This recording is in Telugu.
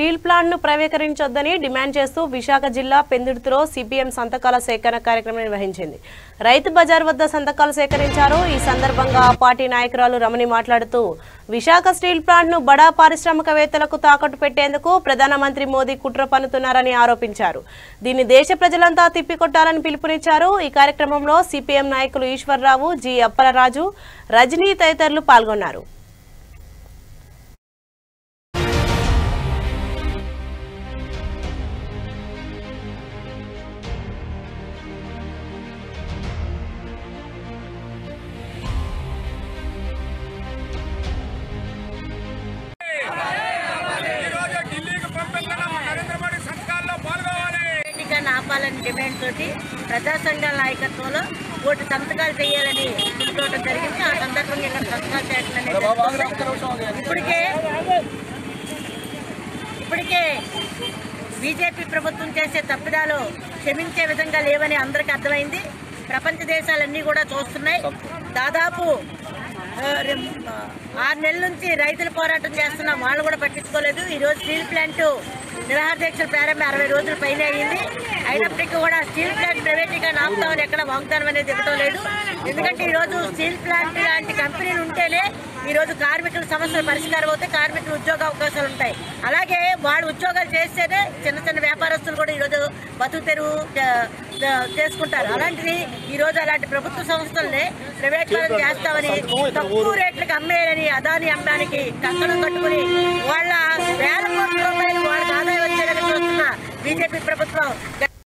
స్టీల్ ప్లాంట్ ను ప్రైవేటీకరించొద్దని డిమాండ్ చేస్తూ విశాఖ జిల్లా పెందుర్తిలో సిపిఎం సంతకాల సేకరణ కార్యక్రమం నిర్వహించింది. రైతు బజార్ వద్ద సంతకాలు సేకరించారు. ఈ సందర్భంగా ఆ పార్టీ నాయకురాలు రమణి మాట్లాడుతూ విశాఖ స్టీల్ ప్లాంట్ ను బడా పారిశ్రామికవేత్తలకు తాకట్టు పెట్టేందుకు ప్రధానమంత్రి మోదీ కుట్ర పన్నుతున్నారని ఆరోపించారు. దీన్ని దేశ ప్రజలంతా తిప్పికొట్టాలని పిలుపునిచ్చారు. ఈ కార్యక్రమంలో సిపిఎం నాయకులు ఈశ్వర్రావు, జి అప్పలరాజు, రజనీ తదితరులు పాల్గొన్నారు. ఆపాలని డిమాండ్ తోటి ప్రజా సంఘాల నాయకత్వంలో కోటి సంతకాలు చేయాలని పిలుపుకోవడం జరిగింది. ఆ సందర్భంగా ఇక్కడ సంతకాలు చేయడం అనేది ఇప్పటికే బీజేపీ ప్రభుత్వం చేసే తప్పిదాలు క్షమించే విధంగా లేవని అందరికీ అర్థమైంది. ప్రపంచ దేశాలన్నీ కూడా చూస్తున్నాయి. దాదాపు 6 నెలల నుంచి రైతులు పోరాటం చేస్తున్నా వాళ్ళు కూడా పట్టించుకోలేదు. ఈరోజు స్టీల్ ప్లాంట్ నిరాహార దీక్షలు ప్రారంభం 60 రోజుల పైన అయ్యింది. అయినప్పటికీ కూడా స్టీల్ ప్లాంట్ ప్రైవేటీగా ఆపుతామని ఎక్కడ వాగ్దానం అనేది ఇవ్వడం లేదు. ఎందుకంటే ఈరోజు స్టీల్ ప్లాంట్ లాంటి కంపెనీలు ఉంటేనే ఈరోజు కార్మికుల సమస్యలు పరిష్కారం అవుతాయి, కార్మికుల ఉద్యోగ అవకాశాలు ఉంటాయి. అలాగే వాళ్ళు ఉద్యోగాలు చేస్తేనే చిన్న చిన్న వ్యాపారస్తులు కూడా ఈరోజు బతుకు తెరువు చేసుకుంటారు. అలాంటిది ఈరోజు అలాంటి ప్రభుత్వ సంస్థల్ని ప్రైవేటీకరణ చేస్తామని తక్కువ రేట్లకు అమ్మేయాలని అదాని అమ్మడానికి కంకణం కట్టుకుని వాళ్ళ వేల కోట్ల రూపాయలు వాళ్ళకి ఆదాయం వచ్చేలాగా చూస్తున్న బీజేపీ ప్రభుత్వం